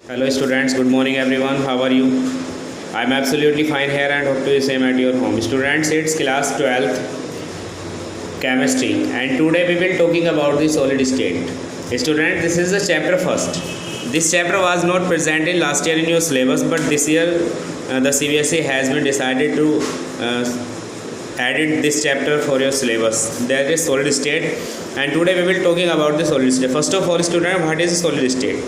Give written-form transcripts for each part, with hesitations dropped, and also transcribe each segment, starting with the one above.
Hello students, good morning everyone. How are you? I am absolutely fine here and hope to be same at your home. Students, it's class 12th chemistry and today we will talking about the solid state. Student, this is the chapter first. This chapter was not present in last year in your syllabus, but this year the CBSE has been decided to added this chapter for your syllabus. That is solid state and today we will talking about the solid state. First of all student, what is solid state?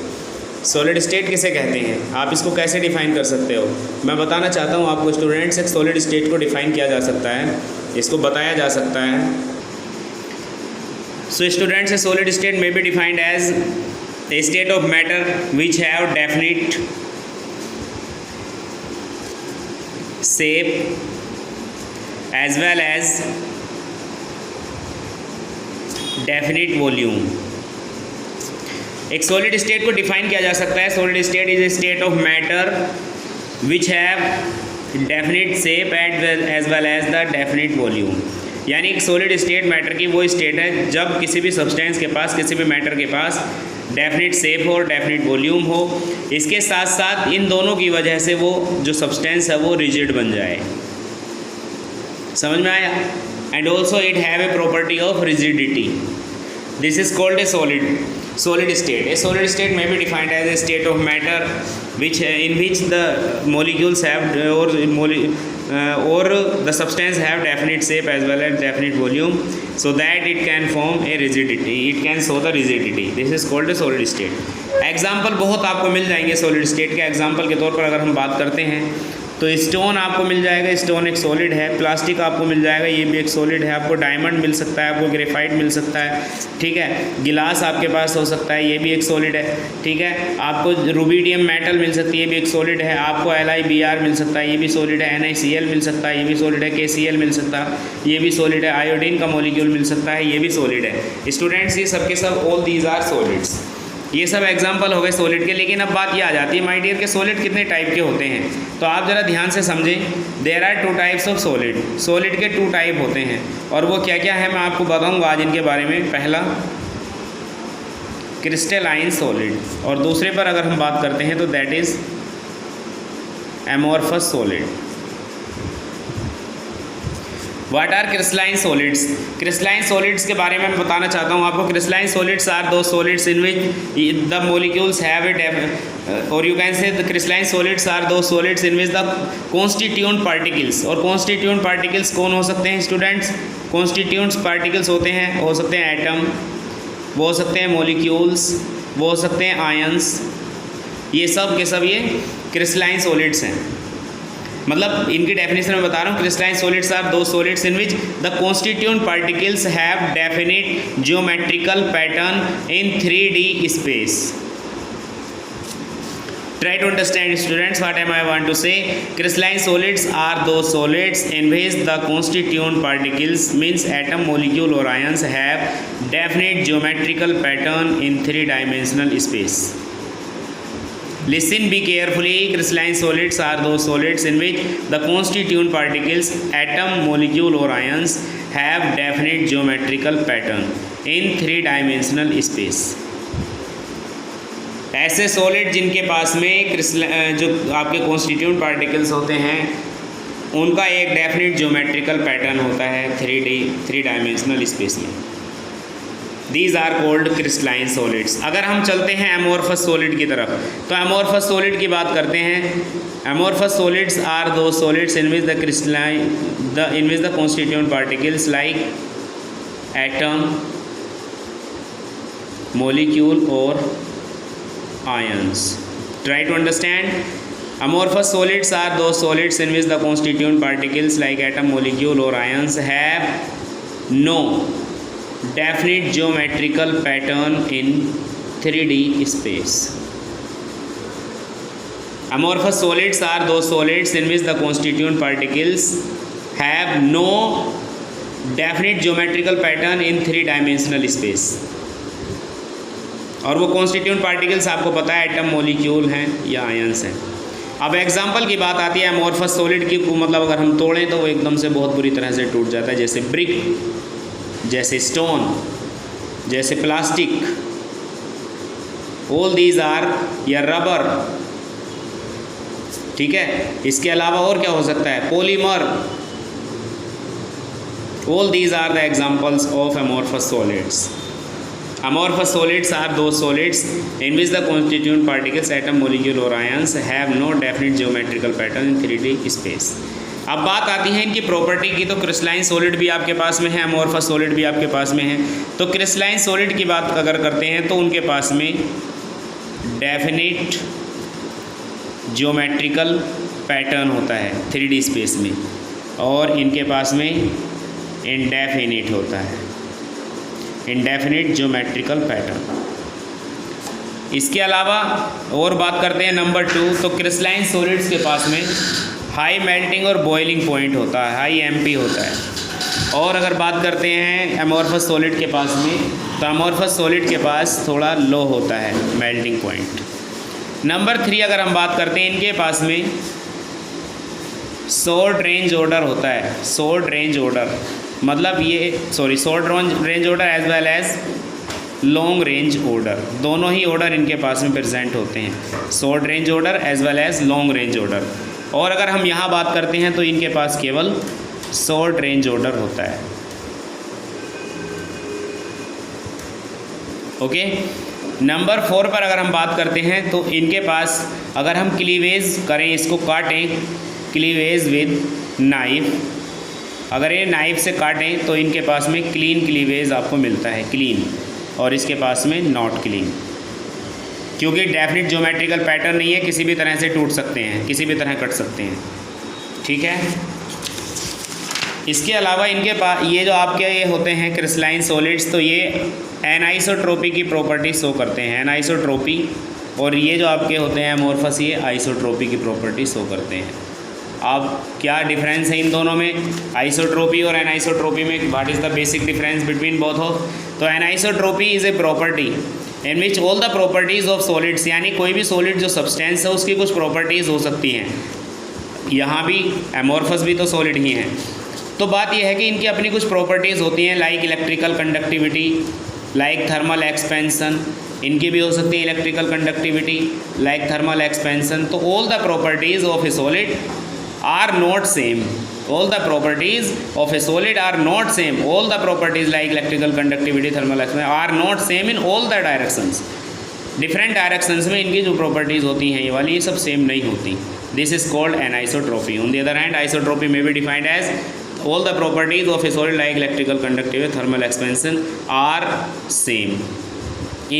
Solid state किसे कहते हैं, आप इसको कैसे define कर सकते हो? मैं बताना चाहता हूँ आपको स्टूडेंट्स, एक सॉलिड स्टेट को डिफ़ाइन किया जा सकता है, इसको बताया जा सकता है. So students, a solid state may be defined as a state of matter which have definite shape as well as definite volume. एक सॉलिड स्टेट को डिफाइन किया जा सकता है. Solid state is a state of matter which have definite shape as well as the definite volume. यानी एक solid state matter की वो स्टेट है जब किसी भी सब्सटेंस के पास, किसी भी मैटर के पास डेफिनिट शेप हो और डेफिनिट वॉल्यूम हो. इसके साथ साथ इन दोनों की वजह से वो जो सब्सटेंस है वो रिजिड बन जाए. समझ में आया? And also it have a property of rigidity. This is called a solid state. A solid state may be defined as a state of matter which in which the molecules have or the substance have definite shape as well as definite volume, so that it can form a rigidity. It can show the rigidity. This is called a solid state. Example बहुत आपको मिल जाएंगे solid state के. Example के तौर पर अगर हम बात करते हैं तो स्टोन आपको मिल जाएगा, स्टोन एक सॉलिड है. प्लास्टिक आपको मिल जाएगा, ये भी एक सॉलिड है. आपको डायमंड मिल सकता है, आपको ग्रेफाइट मिल सकता है, ठीक है. गिलास आपके पास हो सकता है, ये भी एक सॉलिड है, ठीक है. आपको रुबिडियम मेटल मिल सकती है, ये भी एक सॉलिड है. आपको LiBr मिल सकता है, ये भी सॉलिड है. NaCl मिल सकता है, ये भी सॉलिड है. KCl मिल सकता है, ये भी सॉलिड है. आयोडीन का मॉलिक्यूल मिल सकता है, ये भी सॉलिड है. स्टूडेंट्स, ये सब के सब ऑल दीज आर सॉलिड्स. ये सब एग्जाम्पल हो गए सॉलिड के. लेकिन अब बात ये आ जाती है माय डियर के सॉलिड कितने टाइप के होते हैं. तो आप ज़रा ध्यान से समझें. There are 2 types of solid. Solid के 2 टाइप होते हैं और वो क्या क्या है मैं आपको बताऊंगा आज इनके बारे में. पहला क्रिस्टलाइन सॉलिड और दूसरे पर अगर हम बात करते हैं तो that is amorphous solid. What are crystalline solids? Crystalline solids के बारे में मैं बताना चाहता हूँ आपको. Crystalline solids are those solids in which the molecules have और you can say the crystalline solids are those solids in which the constituent particles. और कॉन्स्टिट्यूएंट पार्टिकल्स कौन हो सकते हैं स्टूडेंट्स? कॉन्स्टिट्यूएंट पार्टिकल्स होते हैं, हो सकते हैं एटम, वो हो सकते हैं मॉलिक्यूल्स, वो हो सकते हैं आयंस. ये सब के सब ये क्रिस्टलाइन सॉलिड्स हैं. मतलब इनकी डेफिनेशन में बता रहा हूँ. Crystalline solids are those solids in which the constituent particles have definite geometrical pattern in 3D space. Try to understand students what am I want to say. Crystalline solids are those solids in which the constituent particles means atom, molecule or ions have definite geometrical pattern in 3-dimensional space. Listen, be carefully. Crystalline solids are those solids in which the constituent particles, atom, molecule or ions have definite geometrical pattern in 3-dimensional space. ऐसे solid जिनके पास में जो आपके constituent particles होते हैं उनका एक definite geometrical pattern होता है 3-dimensional स्पेस में. These are called crystalline solids. अगर हम चलते हैं एमोरफस सॉलिड की तरफ तो एमोरफस सॉलिड की बात करते हैं. Amorphous solids are those solids in which the constituent particles like atom, molecule और ions. Try to understand. Amorphous solids are those solids in which the constituent particles like atom, molecule or ions have no definite geometrical pattern in 3D space. Amorphous solids are those solids in which the constituent particles have no definite geometrical pattern in 3-dimensional space. और वो constituent particles आपको पता है atom, molecule हैं या ions हैं. अब example की बात आती है एमोरफस सॉलिड की. मतलब अगर हम तोड़ें तो वो एकदम से बहुत बुरी तरह से टूट जाता है, जैसे ब्रिक, जैसे स्टोन, जैसे प्लास्टिक, ऑल दीज आर, या रबर, ठीक है। इसके अलावा और क्या हो सकता है, polymer, all these are the examples of amorphous solids. Amorphous solids are those solids in which the constituent particles, atom, molecule or ions have no definite geometrical pattern in 3D space। अब बात आती है इनकी property की। तो crystalline solid भी आपके पास में है, अमोर्फस सॉलिड भी आपके पास में है। तो क्रिस्टलाइन सॉलिड की बात अगर करते हैं तो उनके पास में डेफिनिट जियोमेट्रिकल पैटर्न होता है 3D स्पेस में, और इनके पास में इनडेफिनिट होता है, इनडेफिनिट ज्योमेट्रिकल पैटर्न। इसके अलावा और बात करते हैं नंबर 2, तो क्रिस्टलाइन सॉलिड्स के पास में हाई मेल्टिंग और बॉइलिंग पॉइंट होता है, हाई एमपी होता है। और अगर बात करते हैं अमोर्फस सॉलिड के पास में, तो अमोर्फस सॉलिड के पास थोड़ा लो होता है मेल्टिंग पॉइंट। नंबर 3 अगर हम बात करते हैं, इनके पास में शॉर्ट रेंज ऑर्डर होता है, शॉर्ट रेंज ऑर्डर मतलब ये short range order as well as long range order, दोनों ही ऑर्डर इनके पास में प्रेजेंट होते हैं, short range order as well as long range order. और अगर हम यहाँ बात करते हैं तो इनके पास केवल शॉर्ट रेंज ऑर्डर होता है। ओके, नंबर 4 पर अगर हम बात करते हैं तो इनके पास अगर हम क्लीवेज करें, इसको काटें, क्लीवेज विद नाइफ, अगर ये नाइफ से काटें तो इनके पास में क्लीन क्लीवेज आपको मिलता है, क्लीन, और इसके पास में नॉट क्लीन, क्योंकि डेफिनिट ज्योमेट्रिकल पैटर्न नहीं है, किसी भी तरह से टूट सकते हैं, किसी भी तरह कट सकते हैं, ठीक है। इसके अलावा इनके पास ये जो आपके ये होते हैं क्रिस्टलाइन सॉलिड्स, तो ये एनाइसोट्रोपी की प्रॉपर्टी शो करते हैं, एनाइसोट्रोपी, और ये जो आपके होते हैं अमोर्फस, ये आइसोट्रोपी की प्रॉपर्टी शो करते हैं। अब क्या डिफरेंस है इन दोनों में, आइसोट्रोपी और एनाइसोट्रोपी में, what is the basic difference between both of. तो anisotropy is a property in which all the properties of solids, यानी कोई भी सॉलिड जो सब्सटेंस है उसकी कुछ प्रॉपर्टीज़ हो सकती हैं। यहाँ भी अमोर्फस भी तो सॉलिड ही हैं। तो बात यह है कि इनकी अपनी कुछ प्रॉपर्टीज़ होती हैं, like electrical conductivity, like thermal expansion, इनकी भी हो सकती है electrical conductivity, like thermal expansion. तो all the properties of a solid are not same, all the properties of a solid are not same, all the properties like electrical conductivity, thermal expansion are not same in all the directions, different directions में इनकी जो properties होती हैं ये वाली, ये सब same नहीं होती। this is called anisotropy। on the other hand isotropy may be defined as all the properties of a solid like electrical conductivity, thermal expansion are same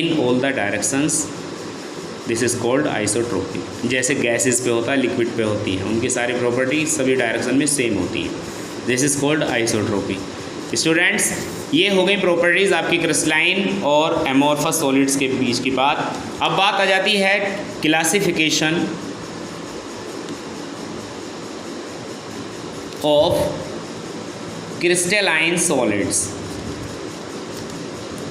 in all the directions, this is called isotropy. जैसे gases पे होता है, liquid पे होती हैं, उनकी सारी property सभी डायरेक्शन में सेम होती हैं, this is called isotropy. Students, ये हो गई प्रॉपर्टीज़ आपकी क्रिस्टलाइन और अमोर्फस सॉलिड्स के बीच की बात। अब बात आ जाती है क्लासिफिकेशन ऑफ क्रिस्टलाइन सॉलिड्स,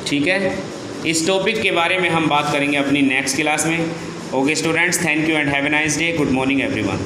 ठीक है। इस टॉपिक के बारे में हम बात करेंगे अपनी नेक्स्ट क्लास में। Okay students, thank you and have a nice day. Good morning everyone.